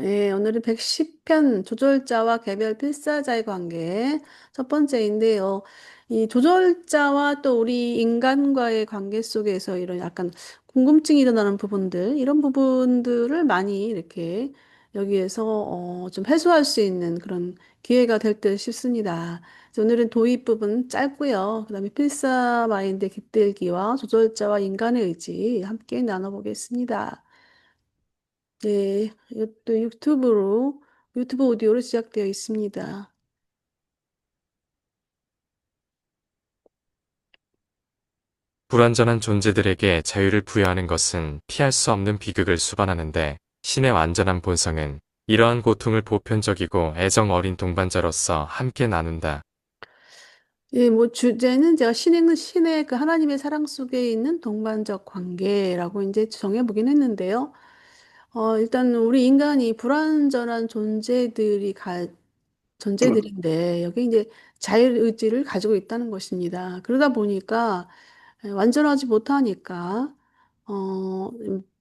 네, 오늘은 110편 조절자와 개별 필사자의 관계 첫 번째인데요. 이 조절자와 또 우리 인간과의 관계 속에서 이런 약간 궁금증이 일어나는 부분들, 이런 부분들을 많이 이렇게 여기에서 좀 해소할 수 있는 그런 기회가 될 듯 싶습니다. 그래서 오늘은 도입 부분 짧고요. 그다음에 필사 마인드 깃들기와 조절자와 인간의 의지 함께 나눠보겠습니다. 네, 이것도 유튜브 오디오로 시작되어 있습니다. 불완전한 존재들에게 자유를 부여하는 것은 피할 수 없는 비극을 수반하는데 신의 완전한 본성은 이러한 고통을 보편적이고 애정 어린 동반자로서 함께 나눈다. 예, 뭐 주제는 제가 신의 그 하나님의 사랑 속에 있는 동반적 관계라고 이제 정해보긴 했는데요. 일단 우리 인간이 불완전한 존재들인데 여기 이제 자율의지를 가지고 있다는 것입니다. 그러다 보니까 완전하지 못하니까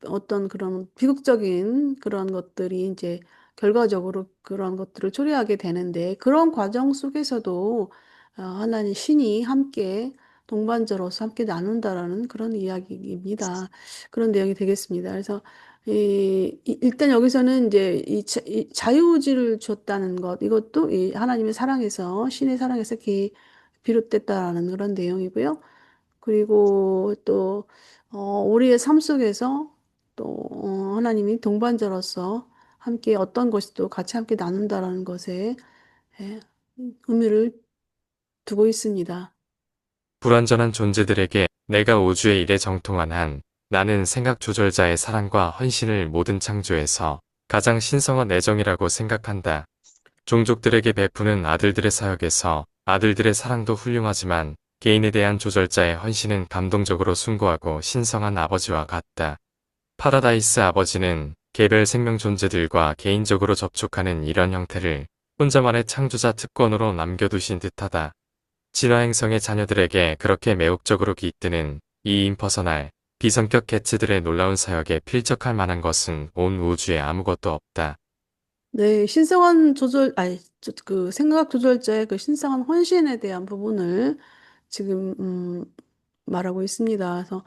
어떤 그런 비극적인 그런 것들이 이제 결과적으로 그런 것들을 초래하게 되는데 그런 과정 속에서도 하나님 신이 함께 동반자로서 함께 나눈다라는 그런 이야기입니다. 그런 내용이 되겠습니다. 그래서 일단 여기서는 이제 이 자유의지를 줬다는 것, 이것도 이 하나님의 사랑에서, 신의 사랑에서 비롯됐다라는 그런 내용이고요. 그리고 또, 우리의 삶 속에서 또, 하나님이 동반자로서 함께 어떤 것이 또 같이 함께 나눈다라는 것에 예, 의미를 두고 있습니다. 불완전한 존재들에게 내가 우주의 일에 정통한 한 나는 생각 조절자의 사랑과 헌신을 모든 창조에서 가장 신성한 애정이라고 생각한다. 종족들에게 베푸는 아들들의 사역에서 아들들의 사랑도 훌륭하지만 개인에 대한 조절자의 헌신은 감동적으로 숭고하고 신성한 아버지와 같다. 파라다이스 아버지는 개별 생명 존재들과 개인적으로 접촉하는 이런 형태를 혼자만의 창조자 특권으로 남겨두신 듯하다. 진화행성의 자녀들에게 그렇게 매혹적으로 깃드는 이 임퍼서널, 비성격 개체들의 놀라운 사역에 필적할 만한 것은 온 우주에 아무것도 없다. 네, 그 생각 조절자의 그 신성한 헌신에 대한 부분을 지금, 말하고 있습니다. 그래서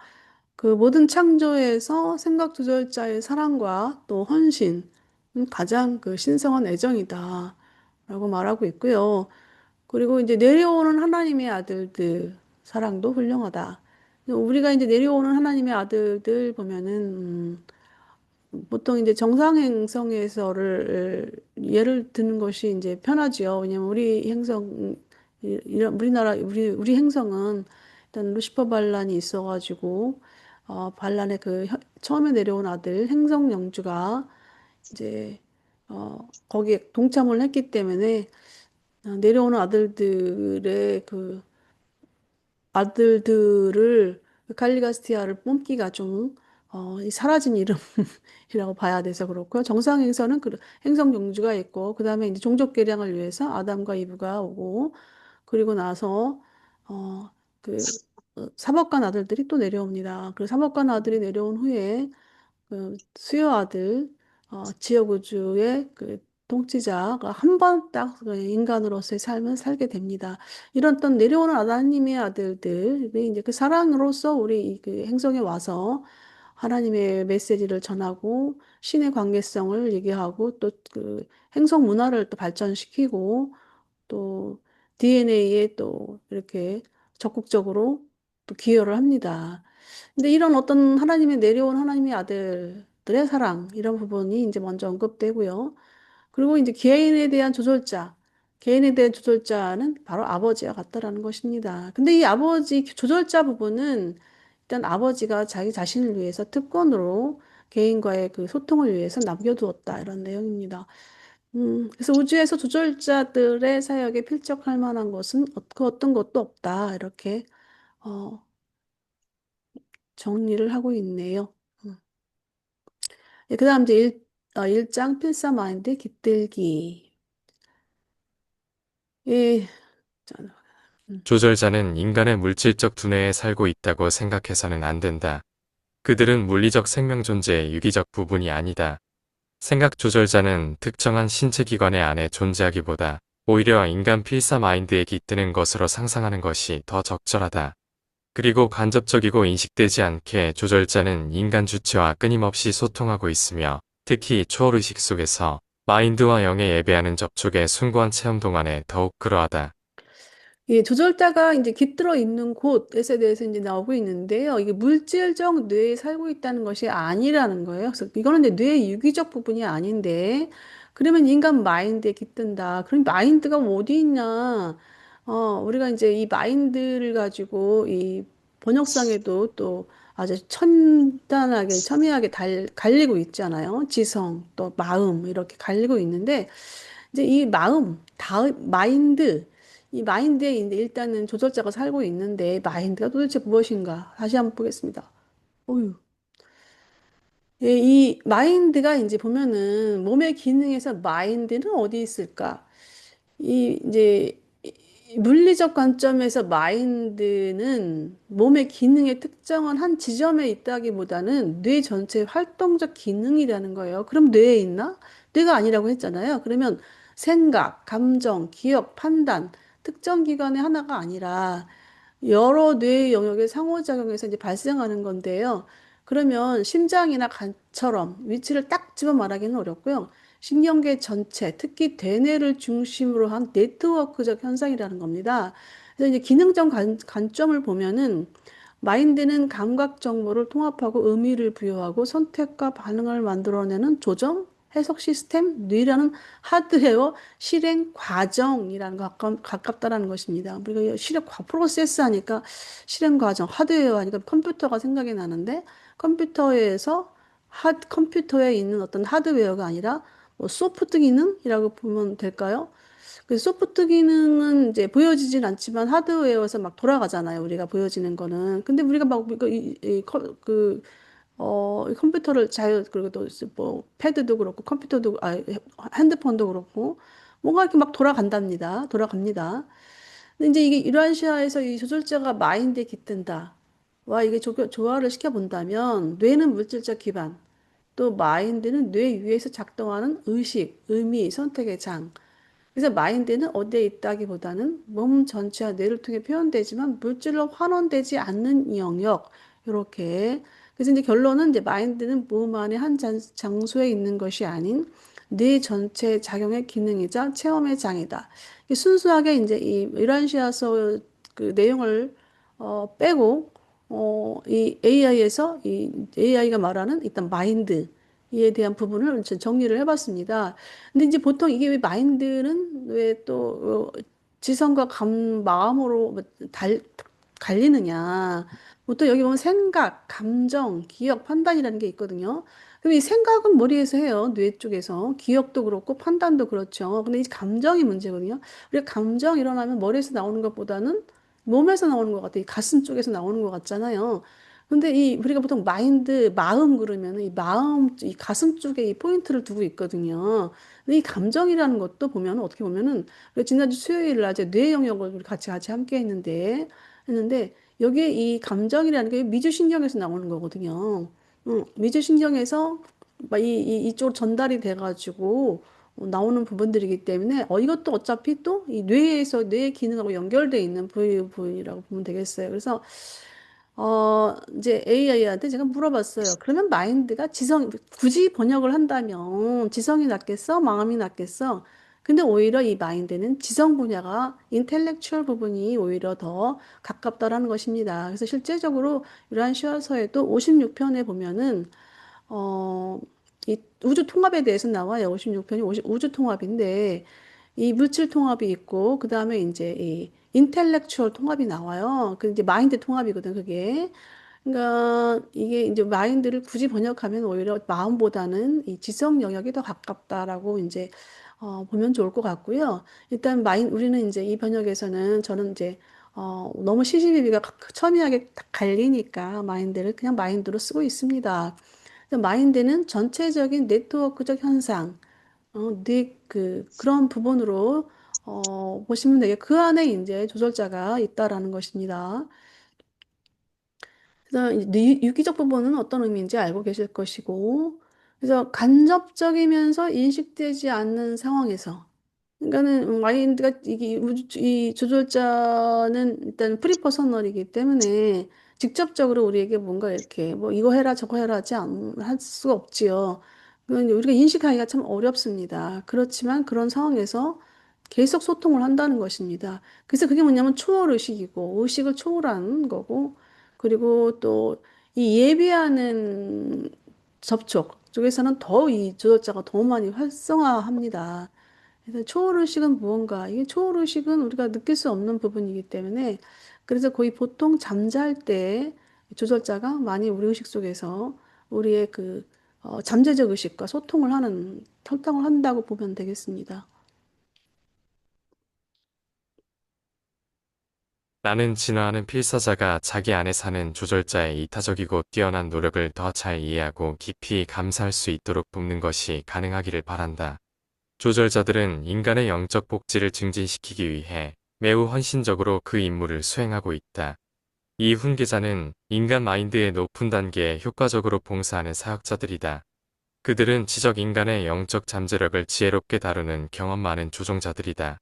그 모든 창조에서 생각 조절자의 사랑과 또 헌신, 가장 그 신성한 애정이다. 라고 말하고 있고요. 그리고 이제 내려오는 하나님의 아들들 사랑도 훌륭하다. 우리가 이제 내려오는 하나님의 아들들 보면은, 보통 이제 정상행성에서를 예를 드는 것이 이제 편하지요. 왜냐면 우리 행성은 일단 루시퍼 반란이 있어가지고 반란의 처음에 내려온 아들 행성 영주가 이제 거기에 동참을 했기 때문에 내려오는 아들들을 갈리가스티아를 뽑기가 좀 이 사라진 이름이라고 봐야 돼서 그렇고요. 정상에서는 그 행성 종주가 있고 그다음에 이제 종족 개량을 위해서 아담과 이브가 오고 그리고 나서 어, 사법관 아들들이 또 내려옵니다. 그 사법관 아들이 내려온 후에 그 수요 아들 지역 우주의 그 통치자가 한 번 딱 인간으로서의 삶을 살게 됩니다. 이런 어떤 내려오는 하나님의 아들들이 이제 그 사랑으로서 우리 그 행성에 와서 하나님의 메시지를 전하고 신의 관계성을 얘기하고 또 그 행성 문화를 또 발전시키고 또 DNA에 또 이렇게 적극적으로 또 기여를 합니다. 근데 이런 어떤 내려온 하나님의 아들들의 사랑, 이런 부분이 이제 먼저 언급되고요. 그리고 이제 개인에 대한 조절자는 바로 아버지와 같다라는 것입니다. 근데 이 아버지 조절자 부분은 일단 아버지가 자기 자신을 위해서 특권으로 개인과의 그 소통을 위해서 남겨두었다. 이런 내용입니다. 그래서 우주에서 조절자들의 사역에 필적할 만한 것은 그 어떤 것도 없다. 이렇게, 어, 정리를 하고 있네요. 음. 예, 그 다음 이제 1장 필사 마인드 깃들기. 예, 자, 음. 조절자는 인간의 물질적 두뇌에 살고 있다고 생각해서는 안 된다. 그들은 물리적 생명 존재의 유기적 부분이 아니다. 생각 조절자는 특정한 신체 기관의 안에 존재하기보다 오히려 인간 필사 마인드에 깃드는 것으로 상상하는 것이 더 적절하다. 그리고 간접적이고 인식되지 않게 조절자는 인간 주체와 끊임없이 소통하고 있으며 특히 초월의식 속에서 마인드와 영에 예배하는 접촉의 숭고한 체험 동안에 더욱 그러하다. 예, 조절자가 이제 깃들어 있는 곳에 대해서 이제 나오고 있는데요. 이게 물질적 뇌에 살고 있다는 것이 아니라는 거예요. 그래서 이거는 이제 뇌의 유기적 부분이 아닌데, 그러면 인간 마인드에 깃든다. 그럼 마인드가 어디 있냐? 우리가 이제 이 마인드를 가지고 이 번역상에도 또 아주 첨예하게 갈리고 있잖아요. 지성, 또 마음, 이렇게 갈리고 있는데, 이제 이 마인드, 이 마인드에 이제 일단은 조절자가 살고 있는데, 마인드가 도대체 무엇인가? 다시 한번 보겠습니다. 어휴. 예, 이 마인드가 이제 보면은 몸의 기능에서 마인드는 어디 있을까? 이 이제 이 물리적 관점에서 마인드는 몸의 기능의 특정한 한 지점에 있다기보다는 뇌 전체의 활동적 기능이라는 거예요. 그럼 뇌에 있나? 뇌가 아니라고 했잖아요. 그러면 생각, 감정, 기억, 판단, 특정 기관의 하나가 아니라 여러 뇌의 영역의 상호작용에서 이제 발생하는 건데요. 그러면 심장이나 간처럼 위치를 딱 집어 말하기는 어렵고요. 신경계 전체, 특히 대뇌를 중심으로 한 네트워크적 현상이라는 겁니다. 그래서 이제 기능적 관점을 보면은 마인드는 감각 정보를 통합하고 의미를 부여하고 선택과 반응을 만들어내는 조정, 해석 시스템, 뇌라는 하드웨어 실행 과정이라는 거 가깝다라는 것입니다. 우리가 프로세스 하니까 실행 과정, 하드웨어 하니까 컴퓨터가 생각이 나는데 컴퓨터에서 컴퓨터에 있는 어떤 하드웨어가 아니라 뭐 소프트 기능이라고 보면 될까요? 그 소프트 기능은 이제 보여지진 않지만 하드웨어에서 막 돌아가잖아요. 우리가 보여지는 거는. 근데 우리가 막 이거 이 컴퓨터를 그리고 또 뭐 패드도 그렇고 컴퓨터도 핸드폰도 그렇고 뭔가 이렇게 막 돌아간답니다. 돌아갑니다. 근데 이제 이게 이러한 시야에서 이 조절자가 마인드에 깃든다. 와, 이게 조화를 시켜본다면 뇌는 물질적 기반, 또 마인드는 뇌 위에서 작동하는 의식, 의미, 선택의 장. 그래서 마인드는 어디에 있다기보다는 몸 전체와 뇌를 통해 표현되지만 물질로 환원되지 않는 영역. 이렇게. 그래서 이제 결론은 이제 마인드는 몸 안에 한 장소에 있는 것이 아닌 뇌 전체 작용의 기능이자 체험의 장이다. 순수하게 이제 이런 시야서 그 내용을 빼고 이 AI에서 이 AI가 말하는 일단 마인드에 대한 부분을 정리를 해봤습니다. 근데 이제 보통 이게 왜 마인드는 왜 또 지성과 마음으로 뭐 갈리느냐. 보통 여기 보면 생각, 감정, 기억, 판단이라는 게 있거든요. 그럼 이 생각은 머리에서 해요. 뇌 쪽에서. 기억도 그렇고 판단도 그렇죠. 근데 이 감정이 문제거든요. 우리가 감정 일어나면 머리에서 나오는 것보다는 몸에서 나오는 것 같아요. 이 가슴 쪽에서 나오는 것 같잖아요. 근데 이 우리가 보통 마음 그러면 이 마음, 이 가슴 쪽에 이 포인트를 두고 있거든요. 근데 이 감정이라는 것도 보면 어떻게 보면은 우리가 지난주 수요일 낮에 뇌 영역을 우리 같이 함께 했는데 여기에 이 감정이라는 게 미주신경에서 나오는 거거든요. 미주신경에서 이쪽으로 전달이 돼가지고 나오는 부분들이기 때문에 이것도 어차피 또 이 뇌에서 뇌의 기능하고 연결돼 있는 부분이라고 보면 되겠어요. 그래서 이제 AI한테 제가 물어봤어요. 그러면 마인드가 굳이 번역을 한다면 지성이 낫겠어? 마음이 낫겠어? 근데 오히려 이 마인드는 지성 분야가 인텔렉추얼 부분이 오히려 더 가깝다라는 것입니다. 그래서 실제적으로 이러한 시화서에도 56편에 보면은 이 우주 통합에 대해서 나와요. 56편이 우주 통합인데 이 물질 통합이 있고 그다음에 이제 이 인텔렉추얼 통합이 나와요. 그 이제 마인드 통합이거든, 그게. 그러니까 이게 이제 마인드를 굳이 번역하면 오히려 마음보다는 이 지성 영역이 더 가깝다라고 이제 보면 좋을 것 같고요. 일단 우리는 이제 이 번역에서는 저는 이제 너무 시시비비가 첨예하게 딱 갈리니까 마인드를 그냥 마인드로 쓰고 있습니다. 마인드는 전체적인 네트워크적 현상, 그런 부분으로, 보시면 되게 그 안에 이제 조절자가 있다라는 것입니다. 그래서 이제 유기적 부분은 어떤 의미인지 알고 계실 것이고, 그래서 간접적이면서 인식되지 않는 상황에서, 그러니까는 마인드가 이 조절자는 일단 프리퍼서널이기 때문에 직접적으로 우리에게 뭔가 이렇게 뭐 이거 해라 저거 해라 할 수가 없지요. 그건 우리가 인식하기가 참 어렵습니다. 그렇지만 그런 상황에서 계속 소통을 한다는 것입니다. 그래서 그게 뭐냐면 초월 의식이고 의식을 초월한 거고, 그리고 또 이 예비하는 접촉 쪽에서는 더 이 조절자가 더 많이 활성화합니다. 그래서 초월의식은 무언가, 이게 초월의식은 우리가 느낄 수 없는 부분이기 때문에, 그래서 거의 보통 잠잘 때 조절자가 많이 우리 의식 속에서 우리의 잠재적 의식과 소통을 한다고 보면 되겠습니다. 나는 진화하는 필사자가 자기 안에 사는 조절자의 이타적이고 뛰어난 노력을 더 잘 이해하고 깊이 감사할 수 있도록 돕는 것이 가능하기를 바란다. 조절자들은 인간의 영적 복지를 증진시키기 위해 매우 헌신적으로 그 임무를 수행하고 있다. 이 훈계자는 인간 마인드의 높은 단계에 효과적으로 봉사하는 사역자들이다. 그들은 지적 인간의 영적 잠재력을 지혜롭게 다루는 경험 많은 조종자들이다.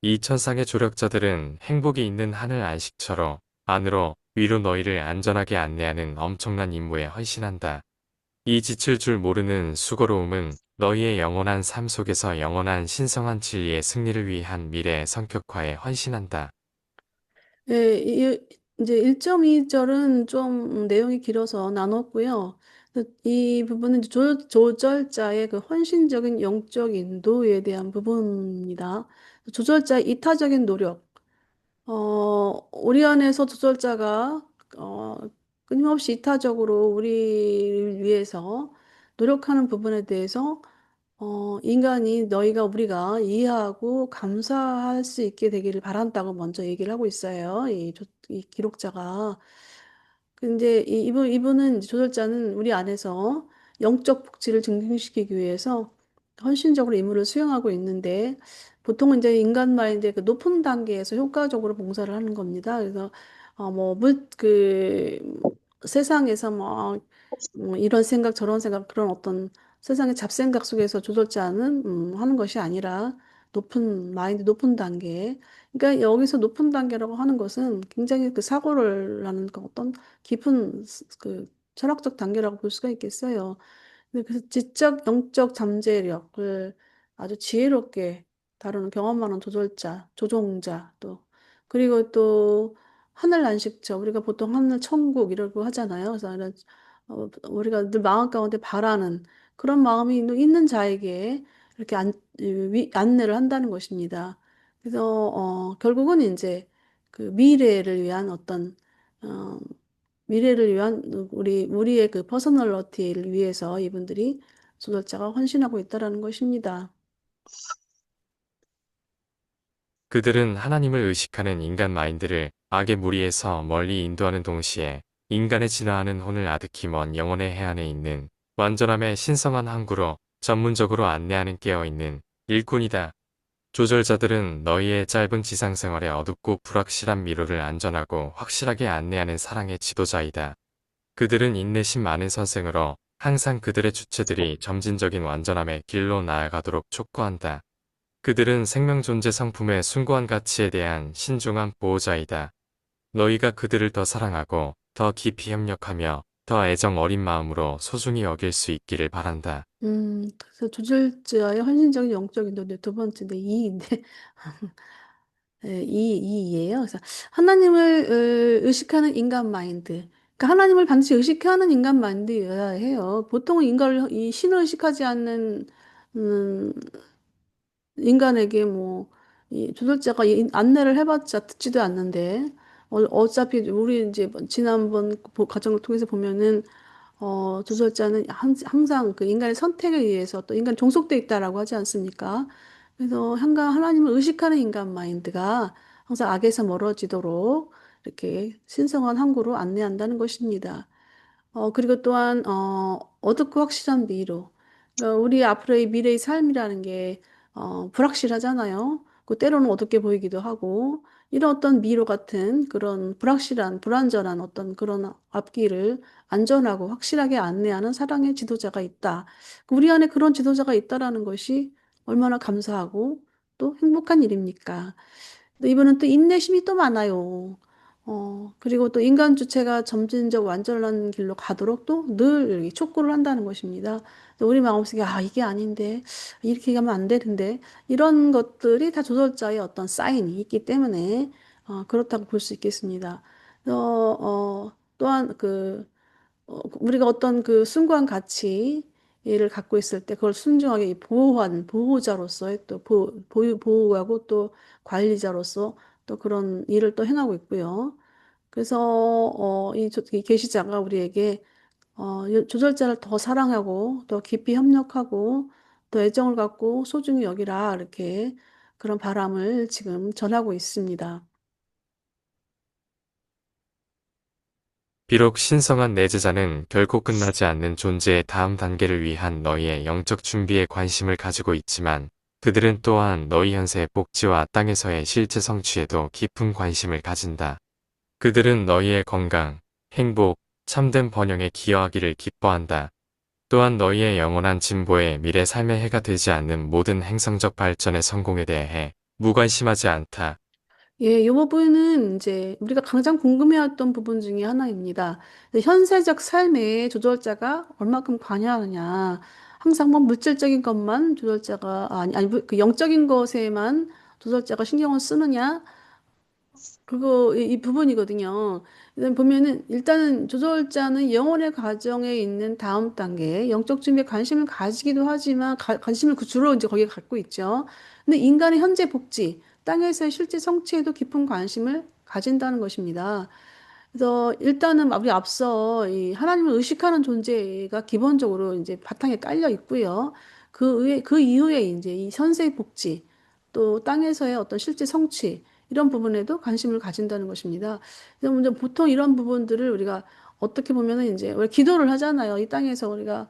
이 천상의 조력자들은 행복이 있는 하늘 안식처로 안으로 위로 너희를 안전하게 안내하는 엄청난 임무에 헌신한다. 이 지칠 줄 모르는 수고로움은 너희의 영원한 삶 속에서 영원한 신성한 진리의 승리를 위한 미래의 성격화에 헌신한다. 예, 이제 1.2절은 좀 내용이 길어서 나눴고요. 이 부분은 이제 조절자의 그 헌신적인 영적 인도에 대한 부분입니다. 조절자의 이타적인 노력. 우리 안에서 조절자가, 어, 끊임없이 이타적으로 우리를 위해서 노력하는 부분에 대해서 우리가 이해하고 감사할 수 있게 되기를 바란다고 먼저 얘기를 하고 있어요. 이 기록자가. 근데 이분은, 이제 조절자는 우리 안에서 영적 복지를 증진시키기 위해서 헌신적으로 임무를 수행하고 있는데, 보통은 이제 인간 마인드의 그 높은 단계에서 효과적으로 봉사를 하는 겁니다. 그래서, 세상에서 이런 생각, 저런 생각, 그런 어떤 세상의 잡생각 속에서 조절지 않은, 하는 것이 아니라 높은 단계. 그러니까 여기서 높은 단계라고 하는 것은 굉장히 그 사고를 하는 그 어떤 깊은 철학적 단계라고 볼 수가 있겠어요. 그래서 지적, 영적 잠재력을 아주 지혜롭게 다루는 경험 많은 조종자 또, 그리고 또 하늘 안식처, 우리가 보통 하늘 천국 이라고 하잖아요. 그래서 우리가 늘 마음 가운데 바라는 그런 마음이 있는 자에게 이렇게 안내를 한다는 것입니다. 그래서 결국은 이제 그 어, 미래를 위한 우리의 그 퍼서널리티를 위해서 이분들이 조절자가 헌신하고 있다라는 것입니다. 그들은 하나님을 의식하는 인간 마인드를 악의 무리에서 멀리 인도하는 동시에 인간의 진화하는 혼을 아득히 먼 영혼의 해안에 있는 완전함의 신성한 항구로 전문적으로 안내하는 깨어있는 일꾼이다. 조절자들은 너희의 짧은 지상생활에 어둡고 불확실한 미로를 안전하고 확실하게 안내하는 사랑의 지도자이다. 그들은 인내심 많은 선생으로 항상 그들의 주체들이 점진적인 완전함의 길로 나아가도록 촉구한다. 그들은 생명 존재 성품의 숭고한 가치에 대한 신중한 보호자이다. 너희가 그들을 더 사랑하고 더 깊이 협력하며 더 애정 어린 마음으로 소중히 여길 수 있기를 바란다. 그래서 조절자의 헌신적인 영적인 도두 번째인데 이인데 예, 이예요. 그래서 하나님을 의식하는 인간 마인드. 그러니까 하나님을 반드시 의식하는 인간 마인드여야 해요. 보통은 이 신을 의식하지 않는 음, 인간에게 이 조절자가 안내를 해봤자 듣지도 않는데, 어차피 우리 이제 지난번 과정을 통해서 보면은, 조절자는 항상 그 인간의 선택에 의해서 또 인간 종속돼 있다라고 하지 않습니까? 그래서 하나님을 의식하는 인간 마인드가 항상 악에서 멀어지도록 이렇게 신성한 항구로 안내한다는 것입니다. 그리고 또한, 어둡고 확실한 미로. 그러니까 우리 앞으로의 미래의 삶이라는 게, 불확실하잖아요. 때로는 어둡게 보이기도 하고, 이런 어떤 미로 같은 그런 불확실한, 불안전한 어떤 그런 앞길을 안전하고 확실하게 안내하는 사랑의 지도자가 있다. 우리 안에 그런 지도자가 있다라는 것이 얼마나 감사하고 또 행복한 일입니까? 또 이분은 또 인내심이 또 많아요. 그리고 또 인간 주체가 점진적 완전한 길로 가도록 또 늘 촉구를 한다는 것입니다. 또 우리 마음속에, 아, 이게 아닌데, 이렇게 가면 안 되는데, 이런 것들이 다 조절자의 어떤 사인이 있기 때문에, 그렇다고 볼 수 있겠습니다. 또한 우리가 어떤 그 숭고한 가치를 갖고 있을 때 그걸 순종하게 보호한 보호자로서의 또 보호하고 또 관리자로서 또 그런 일을 또 행하고 있고요. 그래서 이 계시자가 우리에게 조절자를 더 사랑하고 더 깊이 협력하고 더 애정을 갖고 소중히 여기라 이렇게 그런 바람을 지금 전하고 있습니다. 비록 신성한 내 제자는 결코 끝나지 않는 존재의 다음 단계를 위한 너희의 영적 준비에 관심을 가지고 있지만 그들은 또한 너희 현세의 복지와 땅에서의 실제 성취에도 깊은 관심을 가진다. 그들은 너희의 건강, 행복, 참된 번영에 기여하기를 기뻐한다. 또한 너희의 영원한 진보에 미래 삶의 해가 되지 않는 모든 행성적 발전의 성공에 대해 무관심하지 않다. 예, 이 부분은 이제 우리가 가장 궁금해했던 부분 중에 하나입니다. 현세적 삶에 조절자가 얼마큼 관여하느냐. 항상 뭐 물질적인 것만 조절자가, 그 영적인 것에만 조절자가 신경을 쓰느냐. 이 부분이거든요. 일단 보면은 일단은 조절자는 영혼의 과정에 있는 다음 단계 영적 준비에 관심을 가지기도 하지만 관심을 주로 이제 거기에 갖고 있죠. 근데 인간의 현재 복지, 땅에서의 실제 성취에도 깊은 관심을 가진다는 것입니다. 그래서 일단은 우리 앞서 이 하나님을 의식하는 존재가 기본적으로 이제 바탕에 깔려 있고요. 그 이후에 이제 이 현세의 복지, 또 땅에서의 어떤 실제 성취, 이런 부분에도 관심을 가진다는 것입니다. 그래서 먼저 보통 이런 부분들을 우리가 어떻게 보면은 이제 왜 기도를 하잖아요. 이 땅에서 우리가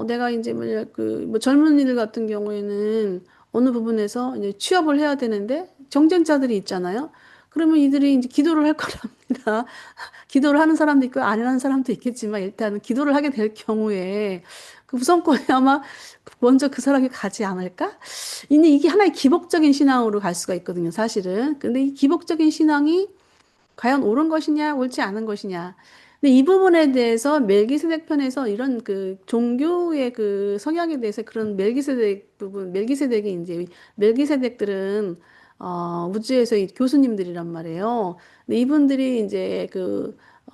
내가 이제 뭐 젊은이들 같은 경우에는 어느 부분에서 이제 취업을 해야 되는데 경쟁자들이 있잖아요. 그러면 이들이 이제 기도를 할 거랍니다. 기도를 하는 사람도 있고 안 하는 사람도 있겠지만 일단은 기도를 하게 될 경우에 그 우선권이 아마 먼저 그 사람이 가지 않을까? 이게 하나의 기복적인 신앙으로 갈 수가 있거든요, 사실은. 근데 이 기복적인 신앙이 과연 옳은 것이냐, 옳지 않은 것이냐. 근데 이 부분에 대해서 멜기세덱 편에서 이런 그 종교의 그 성향에 대해서 그런 멜기세덱 부분, 멜기세덱이 이제 멜기세덱들은 우주에서 이 교수님들이란 말이에요. 근데 이분들이 이제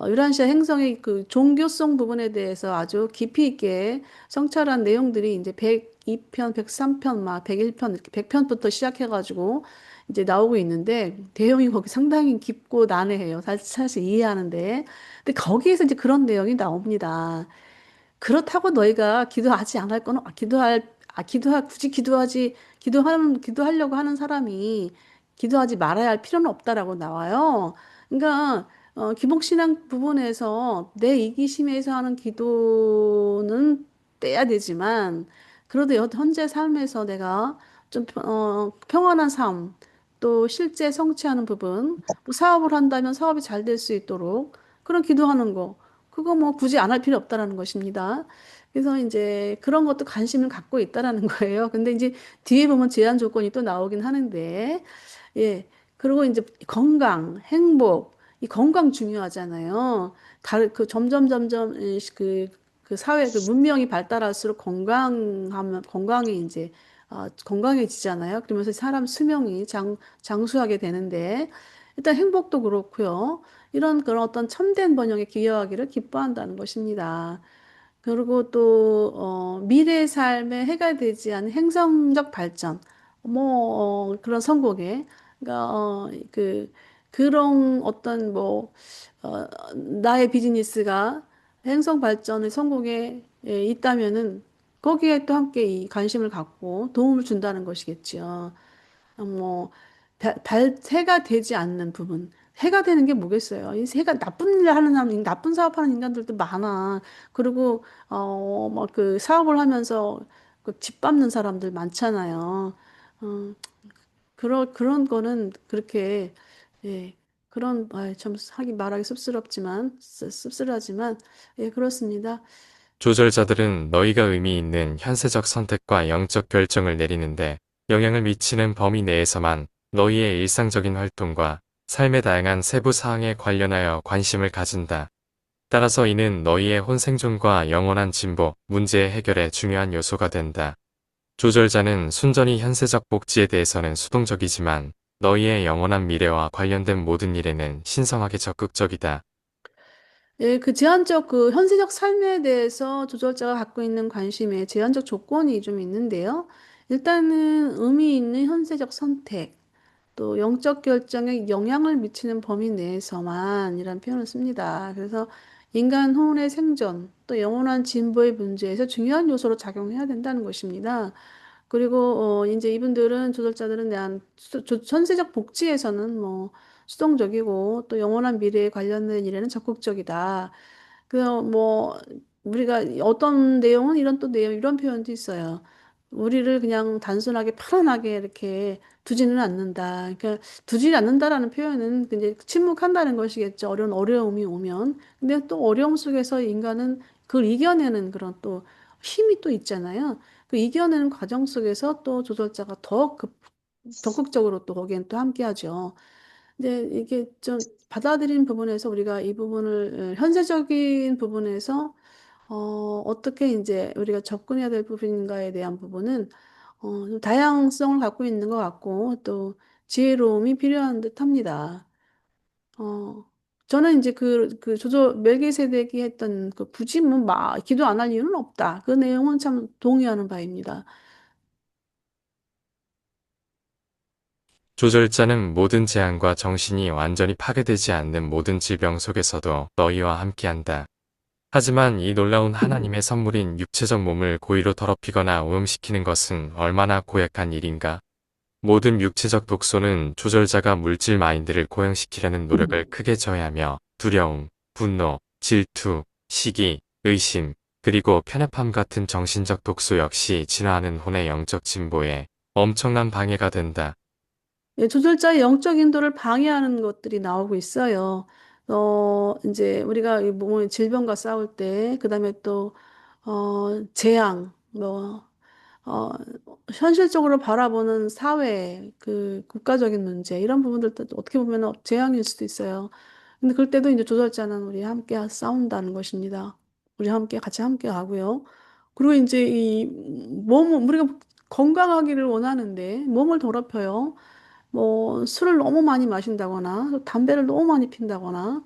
유란시아 행성의 그 종교성 부분에 대해서 아주 깊이 있게 성찰한 내용들이 이제 102편, 103편, 막 101편, 이렇게 100편부터 시작해가지고 이제 나오고 있는데 내용이 거기 상당히 깊고 난해해요. 사실 이해하는데. 근데 거기에서 이제 그런 내용이 나옵니다. 그렇다고 너희가 기도하지 않을 거는 굳이 기도하려고 하는 사람이 기도하지 말아야 할 필요는 없다라고 나와요. 그러니까 기복신앙 부분에서 내 이기심에서 하는 기도는 떼야 되지만 그래도 현재 삶에서 내가 좀 평안한 삶, 또 실제 성취하는 부분, 뭐 사업을 한다면 사업이 잘 될 수 있도록 그런 기도하는 거. 그거 뭐 굳이 안 할 필요 없다라는 것입니다. 그래서 이제 그런 것도 관심을 갖고 있다라는 거예요. 근데 이제 뒤에 보면 제한 조건이 또 나오긴 하는데, 예. 그리고 이제 건강, 행복, 이 건강 중요하잖아요. 점점 그 사회, 그 문명이 발달할수록 건강이 이제, 건강해지잖아요. 그러면서 사람 수명이 장수하게 되는데, 일단 행복도 그렇고요. 이런 그런 어떤 참된 번영에 기여하기를 기뻐한다는 것입니다. 그리고 또, 미래 삶에 해가 되지 않은 행성적 발전, 그런 성공에, 그러니까, 그런 어떤 나의 비즈니스가 행성 발전의 성공에 있다면은 거기에 또 함께 이 관심을 갖고 도움을 준다는 것이겠죠. 뭐, 해가 되지 않는 부분. 해가 되는 게 뭐겠어요? 이 해가 나쁜 일 하는 사람, 나쁜 사업하는 인간들도 많아. 그리고, 막 사업을 하면서 집 밟는 사람들 많잖아요. 어, 그런 거는 그렇게 예. 그런, 참 하기 말하기 씁스럽지만, 씁쓸하지만, 예, 그렇습니다. 조절자들은 너희가 의미 있는 현세적 선택과 영적 결정을 내리는데 영향을 미치는 범위 내에서만 너희의 일상적인 활동과 삶의 다양한 세부 사항에 관련하여 관심을 가진다. 따라서 이는 너희의 혼생존과 영원한 진보, 문제 해결에 중요한 요소가 된다. 조절자는 순전히 현세적 복지에 대해서는 수동적이지만 너희의 영원한 미래와 관련된 모든 일에는 신성하게 적극적이다. 예, 그 제한적 그 현세적 삶에 대해서 조절자가 갖고 있는 관심에 제한적 조건이 좀 있는데요. 일단은 의미 있는 현세적 선택, 또 영적 결정에 영향을 미치는 범위 내에서만 이란 표현을 씁니다. 그래서 인간 혼의 생존, 또 영원한 진보의 문제에서 중요한 요소로 작용해야 된다는 것입니다. 그리고 이제 이분들은 조절자들은 대한 전세적 복지에서는 뭐 수동적이고 또 영원한 미래에 관련된 일에는 적극적이다. 그 뭐 우리가 어떤 내용은 이런 또 내용 이런 표현도 있어요. 우리를 그냥 단순하게 편안하게 이렇게 두지는 않는다. 그러니까 두지 않는다라는 표현은 이제 침묵한다는 것이겠죠. 어려움이 오면. 근데 또 어려움 속에서 인간은 그걸 이겨내는 그런 또 힘이 또 있잖아요. 그 이겨내는 과정 속에서 또 조절자가 더 적극적으로 또 거기엔 또 함께하죠. 근데 이게 좀 받아들인 부분에서 우리가 이 부분을 현세적인 부분에서 어떻게 이제 우리가 접근해야 될 부분인가에 대한 부분은 좀 다양성을 갖고 있는 것 같고 또 지혜로움이 필요한 듯합니다. 어, 저는 이제 그 멜기세덱이 했던 그 굳이 뭐 기도 안 할 이유는 없다. 그 내용은 참 동의하는 바입니다. 조절자는 모든 재앙과 정신이 완전히 파괴되지 않는 모든 질병 속에서도 너희와 함께한다. 하지만 이 놀라운 하나님의 선물인 육체적 몸을 고의로 더럽히거나 오염시키는 것은 얼마나 고약한 일인가? 모든 육체적 독소는 조절자가 물질 마인드를 고양시키려는 노력을 크게 저해하며 두려움, 분노, 질투, 시기, 의심, 그리고 편협함 같은 정신적 독소 역시 진화하는 혼의 영적 진보에 엄청난 방해가 된다. 예, 조절자의 영적 인도를 방해하는 것들이 나오고 있어요. 이제 우리가 이 몸의 질병과 싸울 때, 그다음에 또, 재앙, 어, 현실적으로 바라보는 사회, 그 국가적인 문제, 이런 부분들도 어떻게 보면 재앙일 수도 있어요. 근데 그럴 때도 이제 조절자는 우리 함께 싸운다는 것입니다. 우리 함께 같이 함께 가고요. 그리고 이제 우리가 건강하기를 원하는데 몸을 더럽혀요. 뭐 술을 너무 많이 마신다거나 또 담배를 너무 많이 핀다거나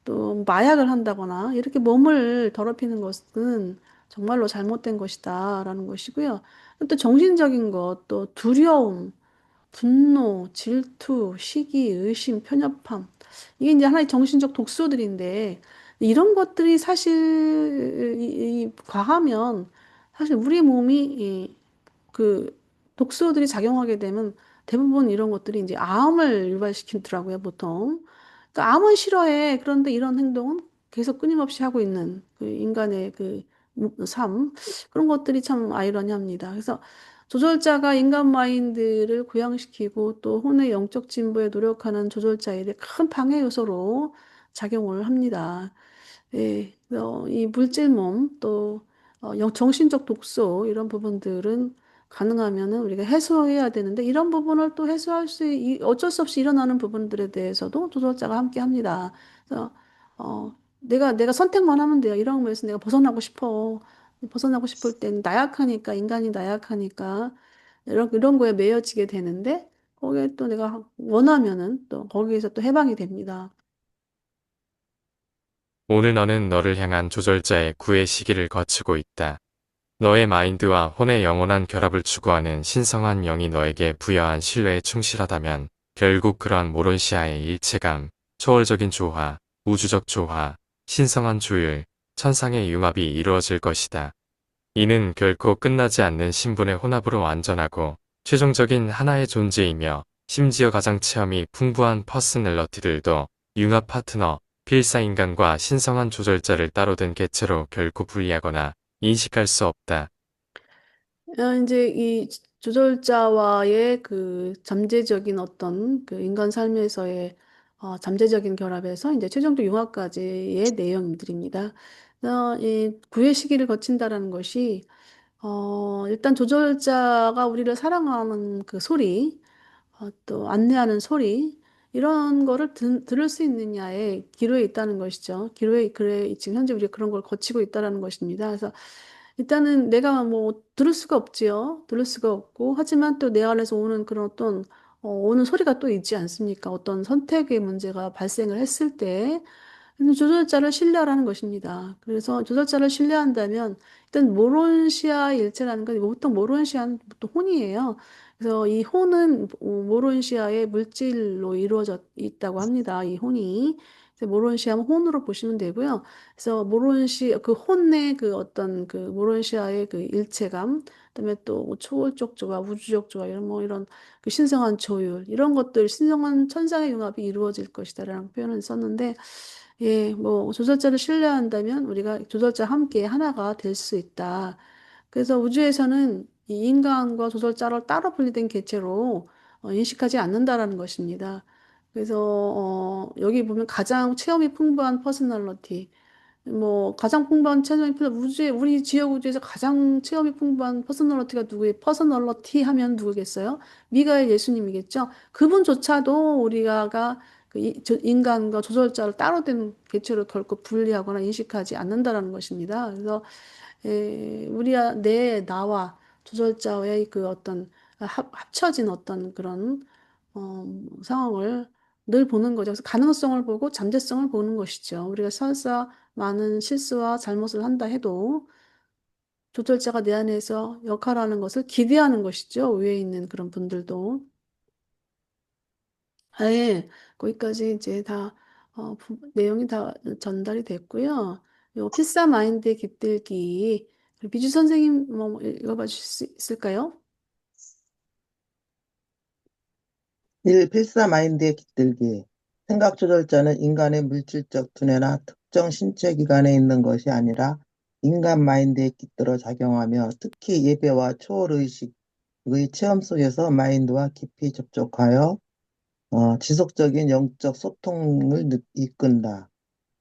또 마약을 한다거나 이렇게 몸을 더럽히는 것은 정말로 잘못된 것이다라는 것이고요. 또 정신적인 것, 또 두려움, 분노, 질투, 시기, 의심, 편협함. 이게 이제 하나의 정신적 독소들인데 이런 것들이 사실 과하면 사실 우리 몸이 그 독소들이 작용하게 되면 대부분 이런 것들이 이제 암을 유발시키더라고요, 보통. 그러니까 암은 싫어해. 그런데 이런 행동은 계속 끊임없이 하고 있는 그 인간의 그 삶. 그런 것들이 참 아이러니합니다. 그래서 조절자가 인간 마인드를 구향시키고 또 혼의 영적 진보에 노력하는 조절자에 큰 방해 요소로 작용을 합니다. 예, 이 물질몸 또 정신적 독소 이런 부분들은 가능하면은 우리가 해소해야 되는데 이런 부분을 또 어쩔 수 없이 일어나는 부분들에 대해서도 조절자가 함께 합니다. 그래서 내가 선택만 하면 돼요. 이런 거에서 내가 벗어나고 싶어. 벗어나고 싶을 땐 나약하니까 인간이 나약하니까 이런 거에 매여지게 되는데 거기에 또 내가 원하면은 또 거기에서 또 해방이 됩니다. 오늘 너는 너를 향한 조절자의 구애 시기를 거치고 있다. 너의 마인드와 혼의 영원한 결합을 추구하는 신성한 영이 너에게 부여한 신뢰에 충실하다면 결국 그러한 모론시아의 일체감, 초월적인 조화, 우주적 조화, 신성한 조율, 천상의 융합이 이루어질 것이다. 이는 결코 끝나지 않는 신분의 혼합으로 완전하고 최종적인 하나의 존재이며 심지어 가장 체험이 풍부한 퍼스널러티들도 융합 파트너, 필사인간과 신성한 조절자를 따로 든 개체로 결코 분리하거나 인식할 수 없다. 이제 이 조절자와의 그 잠재적인 어떤 그 인간 삶에서의 잠재적인 결합에서 이제 최종적 융합까지의 내용들입니다. 이 구애 시기를 거친다라는 것이 일단 조절자가 우리를 사랑하는 그 소리, 또 안내하는 소리, 이런 거를 들을 수 있느냐에 기로에 있다는 것이죠. 기로에, 그래, 지금 현재 우리가 그런 걸 거치고 있다라는 것입니다. 그래서 일단은 내가 뭐 들을 수가 없지요. 들을 수가 없고, 하지만 또 내 안에서 오는 그런 어떤, 오는 소리가 또 있지 않습니까? 어떤 선택의 문제가 발생을 했을 때, 조절자를 신뢰하라는 것입니다. 그래서 조절자를 신뢰한다면 일단 모론시아 일체라는 건 보통 모론시아는 보통 혼이에요. 그래서 이 혼은 모론시아의 물질로 이루어져 있다고 합니다. 이 혼이. 그래서 모론시아는 혼으로 보시면 되고요. 그래서 모론시 그 혼의 그 어떤 그 모론시아의 그 일체감, 그다음에 또뭐 초월적 조화, 우주적 조화 이런 뭐 이런 그 신성한 조율 이런 것들 신성한 천상의 융합이 이루어질 것이다라는 표현을 썼는데 예, 뭐 조절자를 신뢰한다면 우리가 조절자 함께 하나가 될 수 있다. 그래서 우주에서는 이 인간과 조절자를 따로 분리된 개체로 인식하지 않는다라는 것입니다. 그래서 여기 보면 가장 체험이 풍부한 퍼스널리티, 뭐 가장 풍부한 체험이 풍부한 우주에 우리 지역 우주에서 가장 체험이 풍부한 퍼스널리티가 누구의 퍼스널리티 하면 누구겠어요? 미가엘 예수님이겠죠. 그분조차도 우리가 인간과 조절자를 따로 된 개체로 결코 분리하거나 인식하지 않는다라는 것입니다. 그래서 내 나와 조절자의 그 어떤 합쳐진 어떤 그런 상황을 늘 보는 거죠. 그래서 가능성을 보고 잠재성을 보는 것이죠. 우리가 설사 많은 실수와 잘못을 한다 해도 조절자가 내 안에서 역할하는 것을 기대하는 것이죠. 위에 있는 그런 분들도. 아예 거기까지 이제 다 내용이 다 전달이 됐고요. 요 피사 마인드의 깃들기 비주 선생님 뭐 읽어봐 주실 수 있을까요? 1. 필사마인드의 깃들기. 생각 조절자는 인간의 물질적 두뇌나 특정 신체 기관에 있는 것이 아니라 인간 마인드에 깃들어 작용하며 특히 예배와 초월의식의 체험 속에서 마인드와 깊이 접촉하여 지속적인 영적 소통을 이끈다.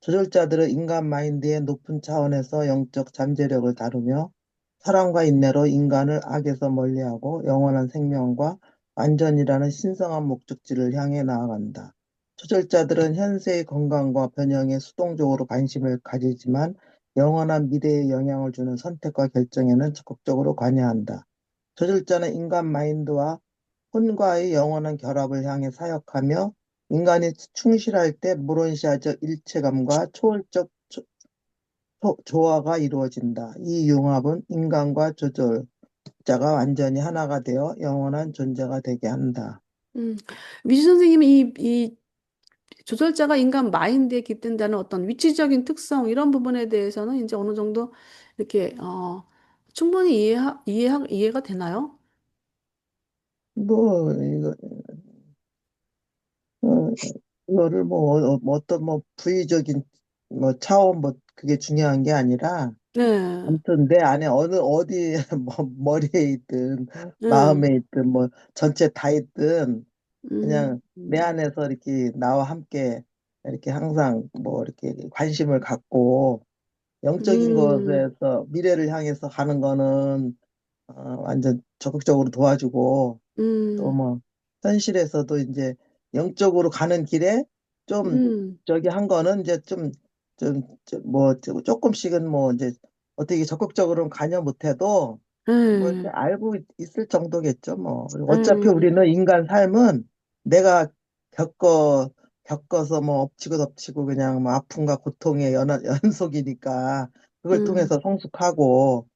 조절자들은 인간 마인드의 높은 차원에서 영적 잠재력을 다루며 사랑과 인내로 인간을 악에서 멀리하고 영원한 생명과 안전이라는 신성한 목적지를 향해 나아간다. 조절자들은 현세의 건강과 변형에 수동적으로 관심을 가지지만 영원한 미래에 영향을 주는 선택과 결정에는 적극적으로 관여한다. 조절자는 인간 마인드와 혼과의 영원한 결합을 향해 사역하며 인간이 충실할 때 무론시아적 일체감과 초월적 조화가 이루어진다. 이 융합은 인간과 조절자가 완전히 하나가 되어 영원한 존재가 되게 한다. 음, 미주 선생님이 이 조절자가 인간 마인드에 깃든다는 어떤 위치적인 특성 이런 부분에 대해서는 이제 어느 정도 이렇게 충분히 이해가 되나요? 뭐 어, 이거를 뭐 어떤 뭐 부위적인 뭐 차원 뭐 그게 중요한 게 아니라 네, 아무튼 내 안에 어디 뭐 머리에 있든 네, 마음에 있든 뭐 전체 다 있든 음, 그냥 내 안에서 이렇게 나와 함께 이렇게 항상 뭐 이렇게 관심을 갖고 영적인 음, 것에서 미래를 향해서 가는 거는 완전 적극적으로 도와주고 또 음, 뭐 현실에서도 이제 영적으로 가는 길에 좀 음, 저기 한 거는 이제 좀뭐 조금씩은 뭐 이제 어떻게 적극적으로는 관여 못해도 뭐 이렇게 네, 알고 있을 정도겠죠 뭐. 그리고 어차피 네, 우리는 인간 삶은 내가 겪어서 뭐 엎치고 덮치고 그냥 뭐 아픔과 고통의 연속이니까 그걸 음, 통해서 성숙하고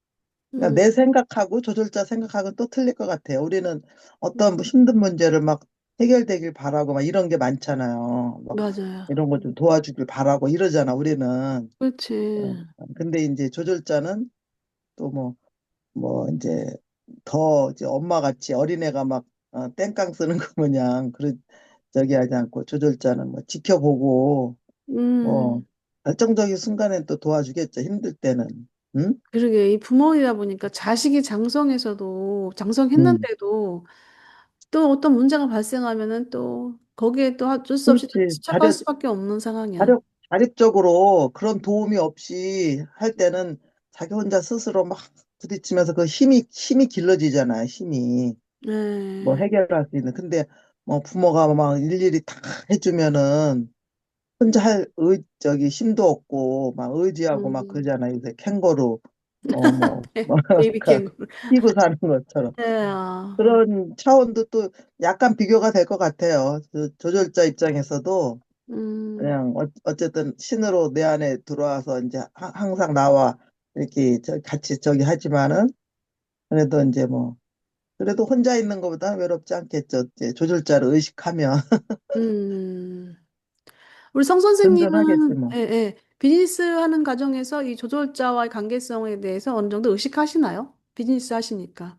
그러니까 내 음, 생각하고 조절자 생각하고는 또 틀릴 것 같아요. 우리는 어떤 뭐 음, 힘든 문제를 막 해결되길 바라고 막 이런 게 많잖아요. 막 맞아요. 이런 거 좀 도와주길 바라고 이러잖아, 우리는. 어, 그렇지. 근데 이제 조절자는 또 뭐 이제 더 이제 엄마 같이 어린애가 막 땡깡 쓰는 거 마냥 저기 하지 않고 조절자는 뭐 지켜보고 뭐 음, 결정적인 순간엔 또 도와주겠죠. 힘들 때는. 응? 그러게 이 부모이다 보니까 자식이 장성해서도 응. 장성했는데도 또 어떤 문제가 발생하면은 또 거기에 또 어쩔 수 없이 또 그렇지. 집착할 수밖에 없는 상황이야. 자력, 자립적으로 그런 도움이 없이 할 때는 자기 혼자 스스로 막 부딪히면서 그 힘이 길러지잖아요, 힘이. 뭐 네. 해결할 수 있는. 근데 뭐 부모가 막 일일이 다 해주면은 혼자 저기 힘도 없고 막 의지하고 막 음, 그러잖아요. 요새 캥거루, 뭐, 베이비 그러니까 캥거루. 끼고 사는 것처럼. 네, 아, 그런 차원도 또 약간 비교가 될 것 같아요. 조절자 입장에서도 음, 그냥 어쨌든 신으로 내 안에 들어와서 이제 항상 나와 이렇게 같이 저기 하지만은 그래도 이제 뭐 그래도 혼자 있는 것보다 외롭지 않겠죠. 이제 조절자를 의식하면 음. 우리 성 선생님은 든든하겠지 뭐. 예, 예. 비즈니스 하는 과정에서 이 조절자와의 관계성에 대해서 어느 정도 의식하시나요? 비즈니스 하시니까.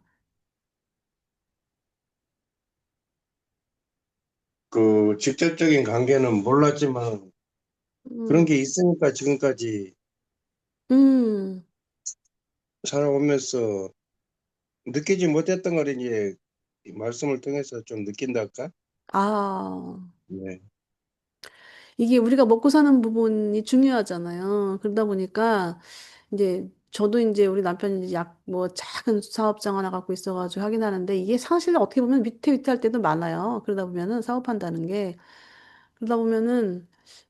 그 직접적인 관계는 몰랐지만 그런 음, 게 있으니까 지금까지 음, 살아오면서 느끼지 못했던 걸 이제 이 말씀을 통해서 좀 느낀달까? 아. 네. 이게 우리가 먹고 사는 부분이 중요하잖아요. 그러다 보니까 이제 저도 이제 우리 남편이 이제 약 뭐 작은 사업장 하나 갖고 있어가지고 하긴 하는데 이게 사실 어떻게 보면 위태위태할 때도 많아요. 그러다 보면은 사업한다는 게 그러다 보면은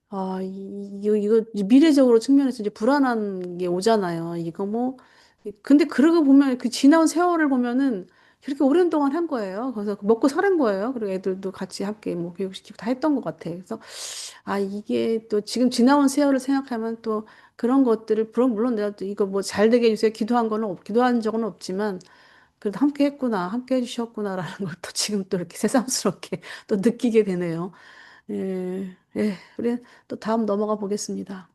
아, 이거 미래적으로 측면에서 이제 불안한 게 오잖아요. 이거 뭐 근데 그러고 보면 그 지나온 세월을 보면은 그렇게 오랜 동안 한 거예요. 그래서 먹고 사는 거예요. 그리고 애들도 같이 함께 뭐 교육시키고 다 했던 것 같아요. 그래서 아, 이게 또 지금 지나온 세월을 생각하면 또 그런 것들을, 물론 내가 또 이거 뭐 잘 되게 해주세요. 기도한 적은 없지만, 그래도 함께 했구나, 함께 해주셨구나라는 걸 또 지금 또 이렇게 새삼스럽게 또 느끼게 되네요. 예, 예, 우리 또 다음 넘어가 보겠습니다.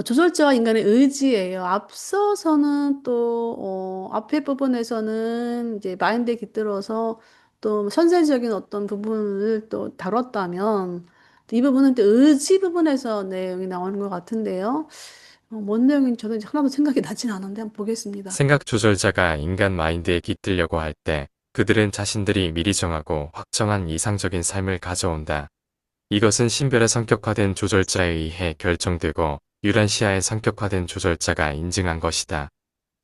조절자와 인간의 의지예요. 앞서서는 또, 앞에 부분에서는 이제 마인드에 깃들어서 또 선세적인 어떤 부분을 또 다뤘다면, 이 부분은 또 의지 부분에서 내용이 나오는 것 같은데요. 뭔 내용인지 저도 이제 하나도 생각이 나진 않은데 한번 보겠습니다. 생각 조절자가 인간 마인드에 깃들려고 할 때 그들은 자신들이 미리 정하고 확정한 이상적인 삶을 가져온다. 이것은 신별의 성격화된 조절자에 의해 결정되고 유란시아의 성격화된 조절자가 인증한 것이다.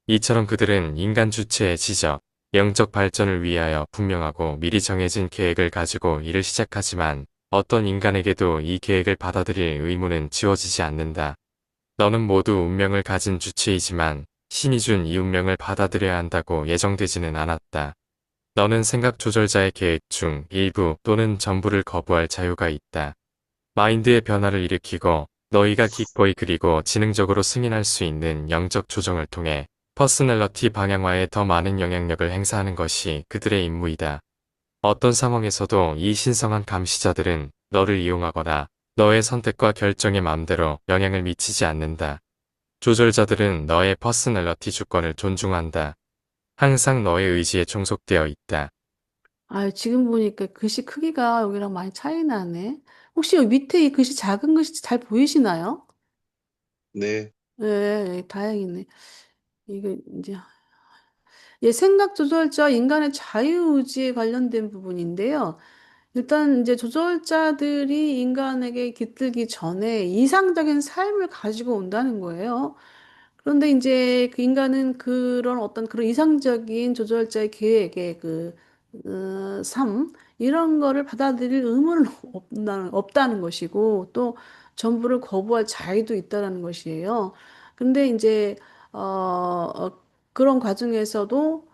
이처럼 그들은 인간 주체의 지적, 영적 발전을 위하여 분명하고 미리 정해진 계획을 가지고 일을 시작하지만 어떤 인간에게도 이 계획을 받아들일 의무는 지워지지 않는다. 너는 모두 운명을 가진 주체이지만 신이 준 이 운명을 받아들여야 한다고 예정되지는 않았다. 너는 생각 조절자의 계획 중 일부 또는 전부를 거부할 자유가 있다. 마인드의 변화를 일으키고 너희가 기꺼이 그리고 지능적으로 승인할 수 있는 영적 조정을 통해 퍼스널러티 방향화에 더 많은 영향력을 행사하는 것이 그들의 임무이다. 어떤 상황에서도 이 신성한 감시자들은 너를 이용하거나 너의 선택과 결정에 마음대로 영향을 미치지 않는다. 조절자들은 너의 퍼스널러티 주권을 존중한다. 항상 너의 의지에 종속되어 있다. 아, 지금 보니까 글씨 크기가 여기랑 많이 차이 나네. 혹시 여기 밑에 이 글씨 작은 글씨 잘 보이시나요? 네. 네, 다행이네. 이거 이제 예, 생각 조절자 인간의 자유의지에 관련된 부분인데요. 일단 이제 조절자들이 인간에게 깃들기 전에 이상적인 삶을 가지고 온다는 거예요. 그런데 이제 그 인간은 그런 어떤 그런 이상적인 조절자의 계획의 삶, 이런 거를 받아들일 의무는 없다는 것이고, 또 전부를 거부할 자유도 있다는 것이에요. 근데 이제, 그런 과정에서도,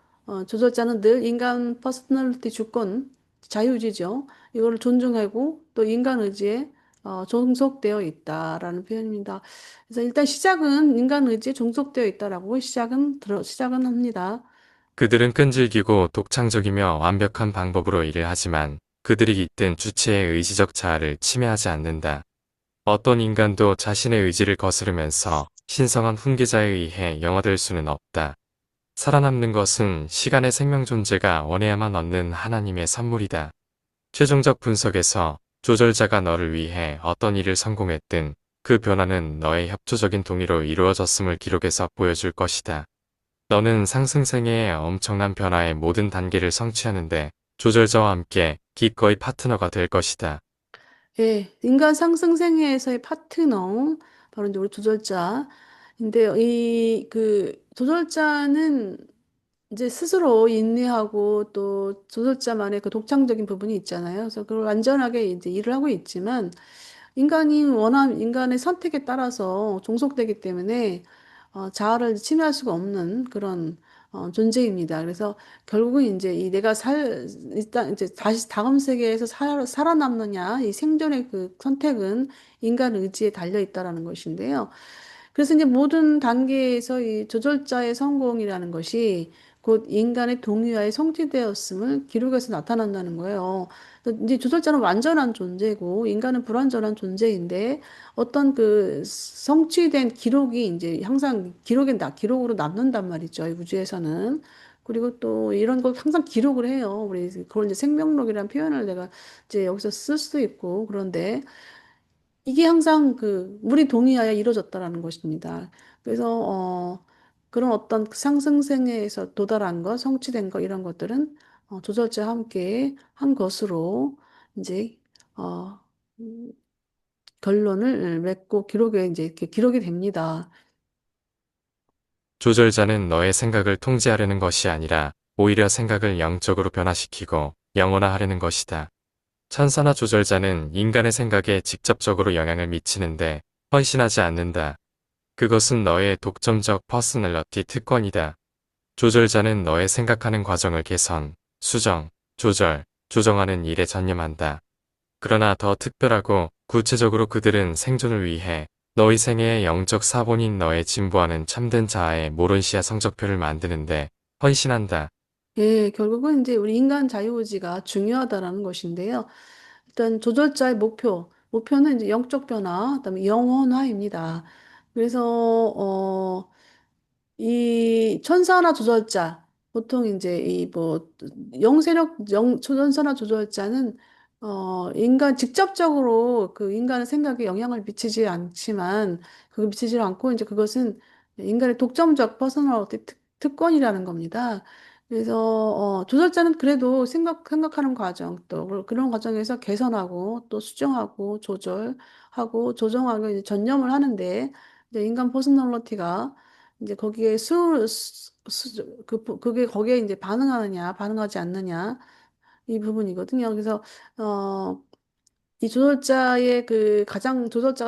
조절자는 늘 인간 퍼스널리티 주권, 자유의지죠. 이거를 존중하고 또 인간 의지에 종속되어 있다라는 표현입니다. 그래서 일단 시작은 인간 의지에 종속되어 있다라고 시작은 합니다. 그들은 끈질기고 독창적이며 완벽한 방법으로 일을 하지만 그들이 깃든 주체의 의지적 자아를 침해하지 않는다. 어떤 인간도 자신의 의지를 거스르면서 신성한 훈계자에 의해 영화될 수는 없다. 살아남는 것은 시간의 생명 존재가 원해야만 얻는 하나님의 선물이다. 최종적 분석에서 조절자가 너를 위해 어떤 일을 성공했든 그 변화는 너의 협조적인 동의로 이루어졌음을 기록해서 보여줄 것이다. 너는 상승세계의 엄청난 변화의 모든 단계를 성취하는데 조절자와 함께 기꺼이 파트너가 될 것이다. 예, 인간 상승생애에서의 파트너, 바로 이제 우리 조절자. 근데 조절자는 이제 스스로 인내하고 또 조절자만의 그 독창적인 부분이 있잖아요. 그래서 그걸 완전하게 이제 일을 하고 있지만 인간의 선택에 따라서 종속되기 때문에 자아를 침해할 수가 없는 그런 존재입니다. 그래서 결국은 이제 이 내가 일단 이제 다시 다음 세계에서 살아남느냐, 이 생존의 그 선택은 인간 의지에 달려 있다라는 것인데요. 그래서 이제 모든 단계에서 이 조절자의 성공이라는 것이 곧 인간의 동의하에 성취되었음을 기록에서 나타난다는 거예요. 그래서 이제 조절자는 완전한 존재고 인간은 불완전한 존재인데 어떤 그 성취된 기록이 이제 항상 기록으로 남는단 말이죠. 이 우주에서는. 그리고 또 이런 걸 항상 기록을 해요. 우리 그걸 이제 생명록이라는 표현을 내가 이제 여기서 쓸 수도 있고 그런데 이게 항상 우리 동의하에 이루어졌다라는 것입니다. 그래서 그런 어떤 상승생애에서 도달한 것, 성취된 것 이런 것들은 조절자와 함께 한 것으로 이제 어, 음, 결론을 맺고 기록에 이제 이렇게 기록이 됩니다. 조절자는 너의 생각을 통제하려는 것이 아니라 오히려 생각을 영적으로 변화시키고 영원화하려는 것이다. 천사나 조절자는 인간의 생각에 직접적으로 영향을 미치는데 헌신하지 않는다. 그것은 너의 독점적 퍼스널러티 특권이다. 조절자는 너의 생각하는 과정을 개선, 수정, 조정하는 일에 전념한다. 그러나 더 특별하고 구체적으로 그들은 생존을 위해 너의 생애의 영적 사본인 너의 진보하는 참된 자아의 모론시아 성적표를 만드는데 헌신한다. 예, 결국은 이제 우리 인간 자유의지가 중요하다라는 것인데요. 일단 조절자의 목표는 이제 영적 변화, 그다음에 영혼화입니다. 그래서 이 천사나 조절자, 보통 이제 이 뭐 천사나 조절자는 인간 직접적으로 그 인간의 생각에 영향을 미치지 않지만 그 미치지 않고 이제 그것은 인간의 독점적 퍼스널리티 특권이라는 겁니다. 그래서 조절자는 그래도 생각하는 과정 또 그런 과정에서 개선하고 또 수정하고 조절하고 조정하고 이제 전념을 하는데 이제 인간 퍼스널리티가 이제 거기에 그게 거기에 이제 반응하느냐, 반응하지 않느냐, 이 부분이거든요. 그래서, 이 조절자가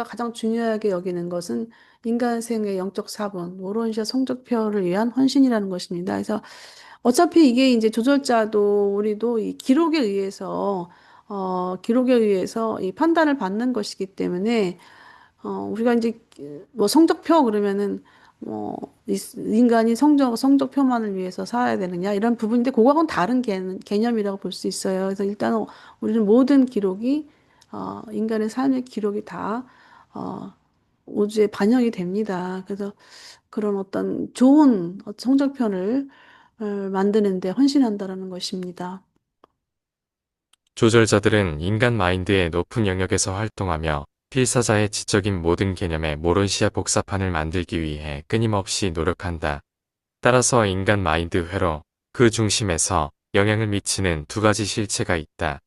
가장 중요하게 여기는 것은 인간생의 영적 사본, 모론시아 성적표를 위한 헌신이라는 것입니다. 그래서 어차피 이게 이제 조절자도 우리도 이 기록에 의해서 이 판단을 받는 것이기 때문에 우리가 이제 뭐 성적표 그러면은 뭐 인간이 성적표만을 위해서 살아야 되느냐 이런 부분인데 그거하고는 다른 개념이라고 볼 수 있어요. 그래서 일단 우리는 모든 기록이 인간의 삶의 기록이 다 우주에 반영이 됩니다. 그래서 그런 어떤 좋은 성적표를 만드는데 헌신한다라는 것입니다. 조절자들은 인간 마인드의 높은 영역에서 활동하며 필사자의 지적인 모든 개념의 모론시아 복사판을 만들기 위해 끊임없이 노력한다. 따라서 인간 마인드 회로 그 중심에서 영향을 미치는 두 가지 실체가 있다.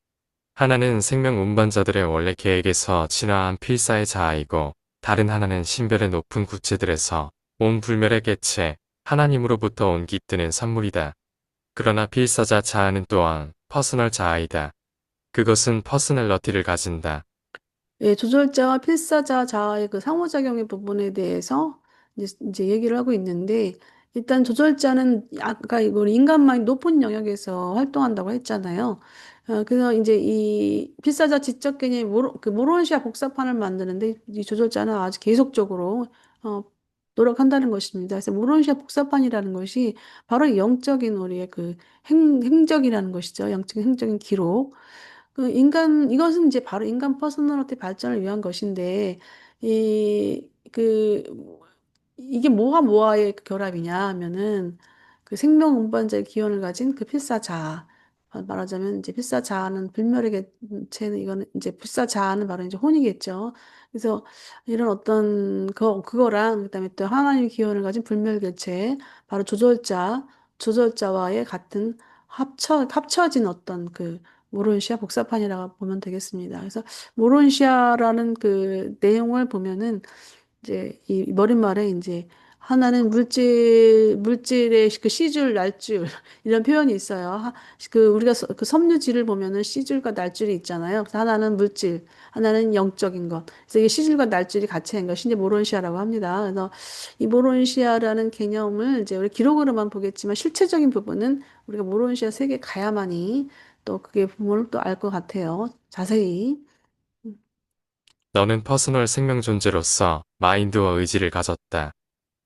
하나는 생명 운반자들의 원래 계획에서 진화한 필사의 자아이고 다른 하나는 신별의 높은 구체들에서 온 불멸의 개체 하나님으로부터 온 깃드는 선물이다. 그러나 필사자 자아는 또한 퍼스널 자아이다. 그것은 퍼스널러티를 가진다. 예, 조절자와 필사자 자아의 그 상호작용의 부분에 대해서 이제 얘기를 하고 있는데, 일단 조절자는 아까 이거 인간만이 높은 영역에서 활동한다고 했잖아요. 그래서 이제 이 필사자 지적 개념 그 모론시아 복사판을 만드는데 이 조절자는 아주 계속적으로 어, 노력한다는 것입니다. 그래서 모론시아 복사판이라는 것이 바로 영적인 우리의 그 행적이라는 것이죠. 영적인 행적인 기록. 이것은 이제 바로 인간 퍼스널리티 발전을 위한 것인데, 이, 그, 이게 뭐와의 그 결합이냐 하면은, 그 생명 운반자의 기원을 가진 그 필사자아. 말하자면 이제 필사자아는 불멸의 개체는 이거는 이제 필사자아는 바로 이제 혼이겠죠. 그래서 이런 어떤 그거랑 그다음에 또 하나님의 기원을 가진 불멸 개체, 바로 조절자와의 같은 합쳐진 어떤 그 모론시아 복사판이라고 보면 되겠습니다. 그래서 모론시아라는 그 내용을 보면은 이제 이 머릿말에 이제 하나는 물질의 그 시줄, 날줄 이런 표현이 있어요. 그 우리가 그 섬유질을 보면은 시줄과 날줄이 있잖아요. 그래서 하나는 물질, 하나는 영적인 것. 그래서 이게 시줄과 날줄이 같이 한 것이 이제 모론시아라고 합니다. 그래서 이 모론시아라는 개념을 이제 우리 기록으로만 보겠지만 실체적인 부분은 우리가 모론시아 세계에 가야만이 또 그게 부분을 또 알 것 같아요. 자세히. 너는 퍼스널 생명 존재로서 마인드와 의지를 가졌다.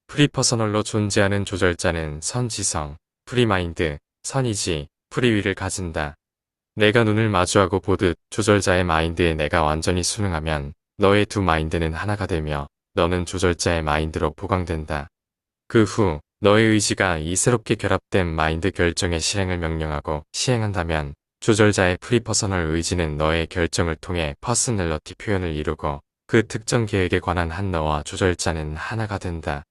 프리퍼서널로 존재하는 조절자는 선지성, 프리마인드, 선이지, 프리위를 가진다. 내가 눈을 마주하고 보듯 조절자의 마인드에 내가 완전히 순응하면 너의 두 마인드는 하나가 되며 너는 조절자의 마인드로 보강된다. 그 후 너의 의지가 이 새롭게 결합된 마인드 결정의 실행을 명령하고 시행한다면 조절자의 프리퍼서널 의지는 너의 결정을 통해 퍼스널러티 표현을 이루고 그 특정 계획에 관한 한 너와 조절자는 하나가 된다.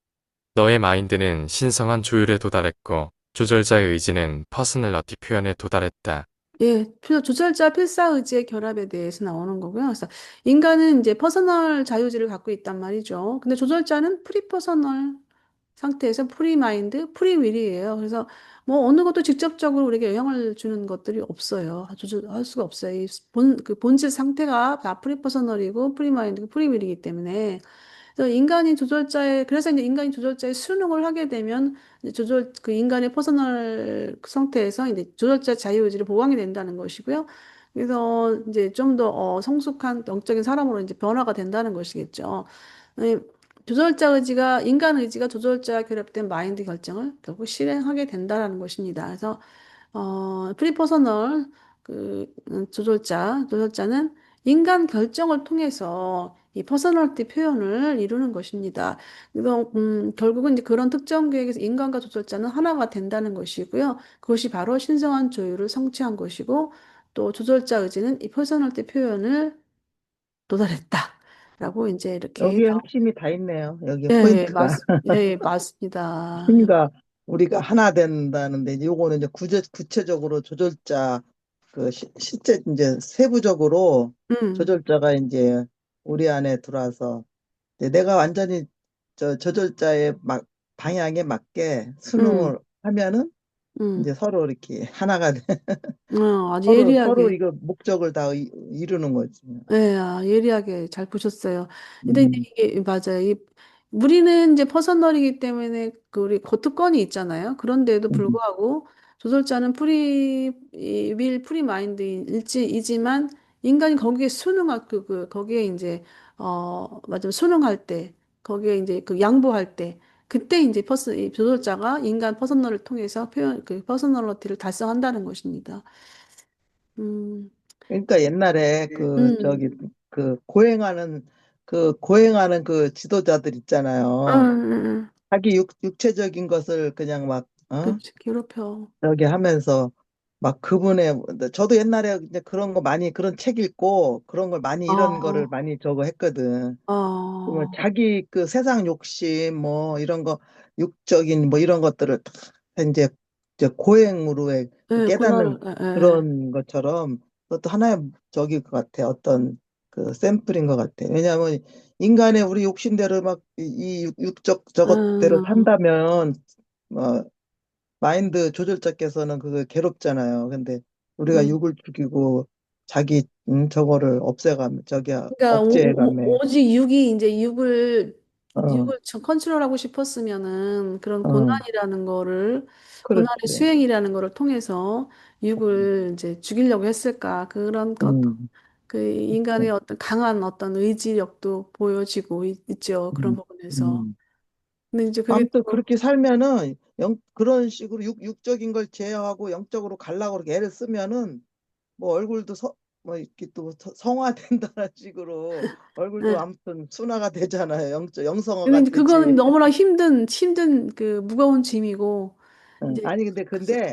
너의 마인드는 신성한 조율에 도달했고 조절자의 의지는 퍼스널러티 표현에 도달했다. 예, 조절자 필사의지의 결합에 대해서 나오는 거고요. 그래서 인간은 이제 퍼서널 자유의지를 갖고 있단 말이죠. 근데 조절자는 프리퍼서널 상태에서 프리마인드, 프리윌이에요. 그래서 뭐 어느 것도 직접적으로 우리에게 영향을 주는 것들이 없어요. 조절할 수가 없어요. 그 본질 상태가 다 프리퍼서널이고 프리마인드고 프리윌이기 때문에. 그래서 그래서 이제 인간이 조절자의 수능을 하게 되면 이제 그 인간의 퍼서널 상태에서 이제 조절자 자유의지를 보강이 된다는 것이고요. 그래서 이제 좀 더 성숙한 영적인 사람으로 이제 변화가 된다는 것이겠죠. 네, 인간 의지가 조절자와 결합된 마인드 결정을 결국 실행하게 된다는 것입니다. 그래서 프리퍼서널 조절자는 인간 결정을 통해서 이 퍼서널티 표현을 이루는 것입니다. 그래서 결국은 이제 그런 특정 계획에서 인간과 조절자는 하나가 된다는 것이고요. 그것이 바로 신성한 조율을 성취한 것이고 또 조절자 의지는 이 퍼서널티 표현을 도달했다라고 이제 이렇게 여기에 핵심이 다 있네요. 여기에 예, 포인트가. 맞습니다. 그러니까 우리가 하나 된다는데 이제 요거는 이제 구체적으로 조절자 그 실제 이제 세부적으로 음, 조절자가 이제 우리 안에 들어와서 이제 내가 완전히 조절자의 방향에 맞게 음, 순응을 하면은 음. 이제 서로 이렇게 하나가 아주 서로 예리하게 이거 목적을 다 이루는 거지. 네, 예리하게 잘 보셨어요. 근데 이제 음, 이게 맞아요. 우리는 이제 퍼서널이기 때문에 그 우리 거특권이 있잖아요. 그런데도 음, 불구하고 조절자는 프리마인드이지만 인간이 거기에 거기에 이제 맞아 순응할 때 거기에 이제 그 양보할 때 그때 이제 이 조절자가 인간 퍼서널을 통해서 그 퍼서널리티를 달성한다는 것입니다. 음, 그러니까 옛날에 음, 고행하는 그 지도자들 있잖아요. 음. 자기 육체적인 것을 그냥 막 그치, 괴롭혀. 저기 하면서 막 그분의 저도 옛날에 이제 그런 거 많이 그런 책 읽고 그런 걸 많이 이런 거를 어, 많이 저거 했거든. 그러면 어, 자기 그 세상 욕심 뭐 이런 거 육적인 뭐 이런 것들을 다 이제 고행으로의 그 예, 깨닫는 고난을, 예, 예. 그런 것처럼 그것도 하나의 저기 것 같아. 어떤 그 샘플인 것 같아. 왜냐하면 인간의 우리 욕심대로 막 이 육적 저것대로 음, 산다면 뭐 마인드 조절자께서는 그거 괴롭잖아요. 근데 우리가 음. 육을 죽이고 자기 저거를 없애가며 저기 그러니까 억제해가며 오직 어, 컨트롤하고 싶었으면은 그런 어, 고난의 그렇지. 수행이라는 거를 통해서 육을 이제 죽이려고 했을까? 그런 것, 음, 그 인간의 어떤 강한 어떤 의지력도 보여지고 있죠. 그런 음, 부분에서. 음. 근데 이제 그게 아무튼 또, 그렇게 살면은 그런 식으로 육적인 걸 제어하고 영적으로 가려고 그렇게 애를 쓰면은 뭐 얼굴도 뭐 이렇게 또 성화된다는 식으로 얼굴도 예. 아무튼 순화가 되잖아요. 근데 영성화가 이제 그거는 되지. 너무나 힘든 그 무거운 짐이고, 응. 이제, 아니 근데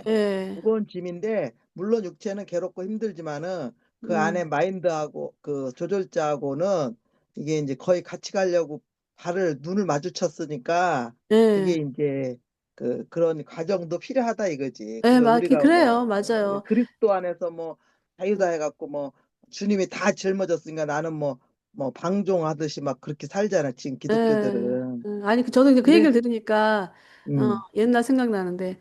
예, 무거운 짐인데 물론 육체는 괴롭고 힘들지만은 그 안에 음, 마인드하고 그 조절자하고는 이게 이제 거의 같이 가려고 눈을 마주쳤으니까 그게 예, 이제 그런 과정도 필요하다 이거지. 예, 그러니까 우리가 뭐 그래요. 맞아요. 그리스도 안에서 뭐 자유다 해갖고 뭐 주님이 다 짊어졌으니까 나는 뭐 방종하듯이 막 그렇게 살잖아, 지금 예. 기독교들은. 아니, 저도 이제 그 근데 얘기를 들으니까, 음, 옛날 생각나는데,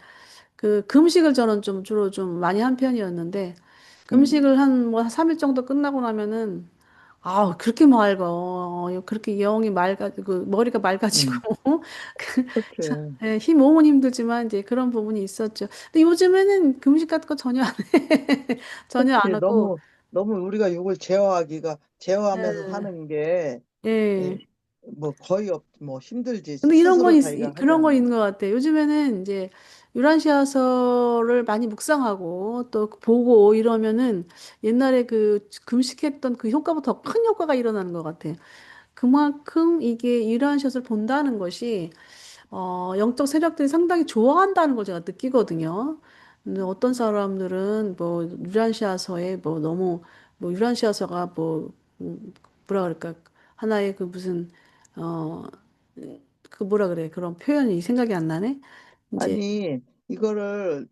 그 금식을 저는 좀 주로 좀 많이 한 편이었는데, 음, 금식을 한 뭐 3일 정도 끝나고 나면은, 그렇게 맑어. 그렇게 영이 그 머리가 맑아지고, 음, 그, 참, 그렇게. 예, 힘 모으면 힘들지만 이제 그런 부분이 있었죠. 근데 요즘에는 금식 같은 거 전혀 안 해. 전혀 안 그렇지. 하고, 너무 우리가 이걸 제어하면서 예, 사는 게, 예. 예, 뭐 거의 뭐 힘들지. 근데 이런 건, 스스로 자기가 그런 거 하잖아. 있는 것 같아요. 요즘에는 이제 유란시아서를 많이 묵상하고 또 보고 이러면은 옛날에 그 금식했던 그 효과보다 더 큰 효과가 일어나는 것 같아요. 그만큼 이게 유란시아서를 본다는 것이 영적 세력들이 상당히 좋아한다는 걸 제가 느끼거든요. 근데 어떤 사람들은 뭐 유란시아서에 뭐 너무 뭐 유란시아서가 뭐 뭐라 그럴까 하나의 그 무슨 어 그 뭐라 그래 그런 표현이 생각이 안 나네. 이제 아니, 이거를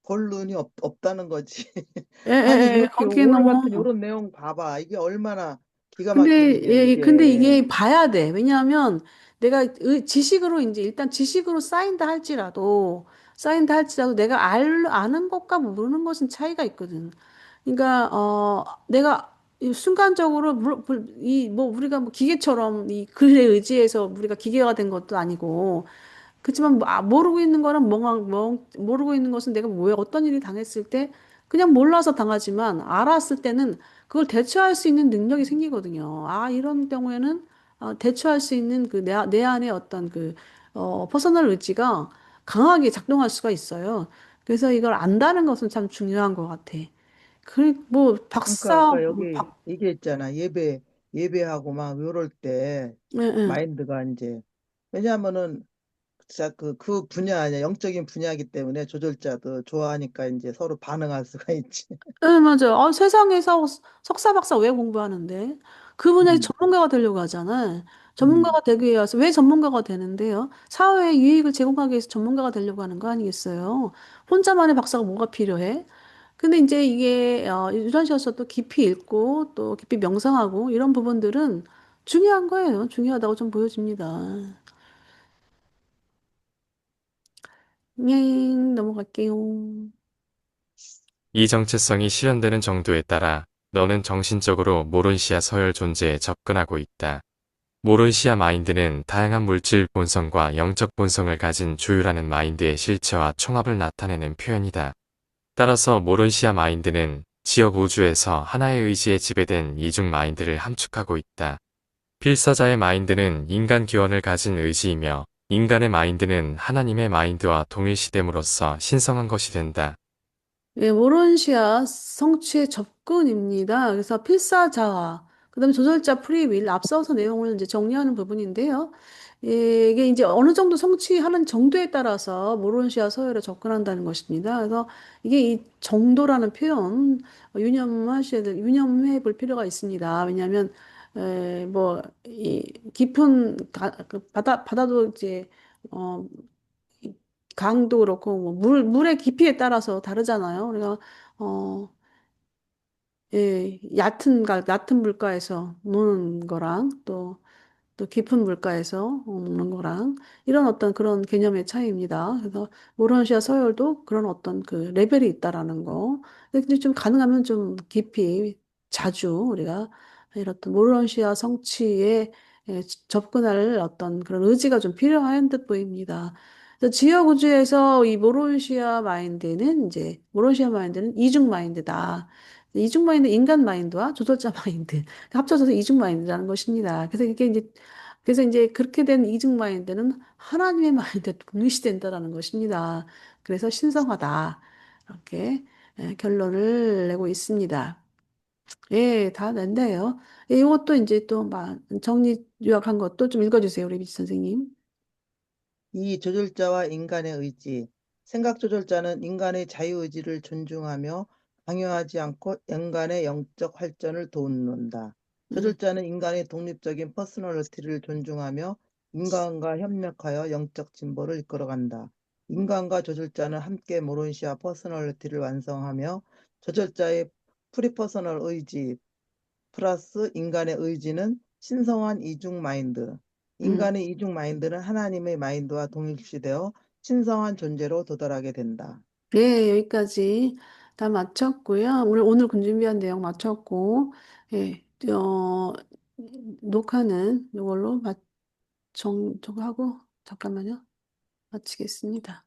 볼 눈이 없다는 거지. 아니, 이렇게 거기에 오늘 너무 같은 이런 내용 봐봐. 이게 얼마나 기가 막힌 근데 일이야, 근데 이게. 이게 봐야 돼. 왜냐하면 내가 지식으로 이제 일단 지식으로 쌓인다 할지라도 내가 아는 것과 모르는 것은 차이가 있거든. 그러니까 내가 이 순간적으로 이뭐 우리가 뭐 기계처럼 이 글에 의지해서 우리가 기계가 된 것도 아니고 그렇지만 모르고 있는 거는 모르고 있는 것은 내가 왜 어떤 일이 당했을 때 그냥 몰라서 당하지만 알았을 때는 그걸 대처할 수 있는 능력이 생기거든요. 이런 경우에는 대처할 수 있는 내 안에 어떤 퍼스널 의지가 강하게 작동할 수가 있어요. 그래서 이걸 안다는 것은 참 중요한 것 같아. 뭐 그러니까 박사 아까 뭐 여기 얘기했잖아. 예배하고 막 이럴 때 예, 예. 마인드가 이제, 왜냐하면은 진짜 그 분야 아니야. 영적인 분야이기 때문에 조절자도 좋아하니까 이제 서로 반응할 수가 있지. 네, 맞아요. 세상에서 석사, 박사 왜 공부하는데? 그 분야의 음, 전문가가 되려고 하잖아요. 음. 전문가가 되기 위해서 왜 전문가가 되는데요? 사회에 유익을 제공하기 위해서 전문가가 되려고 하는 거 아니겠어요? 혼자만의 박사가 뭐가 필요해? 근데 이제 이게 유전시에서 또 깊이 읽고 또 깊이 명상하고 이런 부분들은 중요한 거예요. 중요하다고 좀 보여집니다. 넘어갈게요. 이 정체성이 실현되는 정도에 따라 너는 정신적으로 모론시아 서열 존재에 접근하고 있다. 모론시아 마인드는 다양한 물질 본성과 영적 본성을 가진 조율하는 마인드의 실체와 총합을 나타내는 표현이다. 따라서 모론시아 마인드는 지역 우주에서 하나의 의지에 지배된 이중 마인드를 함축하고 있다. 필사자의 마인드는 인간 기원을 가진 의지이며 인간의 마인드는 하나님의 마인드와 동일시됨으로써 신성한 것이 된다. 예, 모론시아 성취의 접근입니다. 그래서 필사자와 그다음에 조절자 프리윌 앞서서 내용을 이제 정리하는 부분인데요. 예, 이게 이제 어느 정도 성취하는 정도에 따라서 모론시아 서열에 접근한다는 것입니다. 그래서 이게 이 정도라는 표현 유념해 볼 필요가 있습니다. 왜냐하면 뭐이 깊은 바다도 이제 어 강도 그렇고 뭐 물의 깊이에 따라서 다르잖아요. 우리가 어, 얕은 물가에서 노는 거랑 또 깊은 물가에서 노는 거랑 이런 어떤 그런 개념의 차이입니다. 그래서 모런시아 서열도 그런 어떤 그 레벨이 있다라는 거. 근데 좀 가능하면 좀 깊이 자주 우리가 이런 어떤 모런시아 성취에 접근할 어떤 그런 의지가 좀 필요한 듯 보입니다. 그래서 지역 우주에서 이 모론시아 마인드는 이중 마인드다. 이중 마인드 인간 마인드와 조설자 마인드 합쳐져서 이중 마인드라는 것입니다. 그래서 이제 그렇게 된 이중 마인드는 하나님의 마인드에 동일시된다라는 것입니다. 그래서 신성하다. 이렇게 결론을 내고 있습니다. 예, 다 낸대요. 예, 이것도 이제 또 정리 요약한 것도 좀 읽어주세요, 우리 미지 선생님. 이 조절자와 인간의 의지. 생각 조절자는 인간의 자유의지를 존중하며 강요하지 않고 인간의 영적 발전을 돕는다. 음, 조절자는 인간의 독립적인 퍼스널리티를 존중하며 인간과 협력하여 영적 진보를 이끌어간다. 인간과 저절자는 함께 모론시아 퍼스널리티를 완성하며 저절자의 프리퍼서널 의지 플러스 인간의 의지는 신성한 이중 마인드. 음. 인간의 이중 마인드는 하나님의 마인드와 동일시되어 신성한 존재로 도달하게 된다. 예, 여기까지 다 마쳤고요. 오늘 준비한 내용 마쳤고, 예, 녹화는 이걸로 저거 하고, 잠깐만요. 마치겠습니다.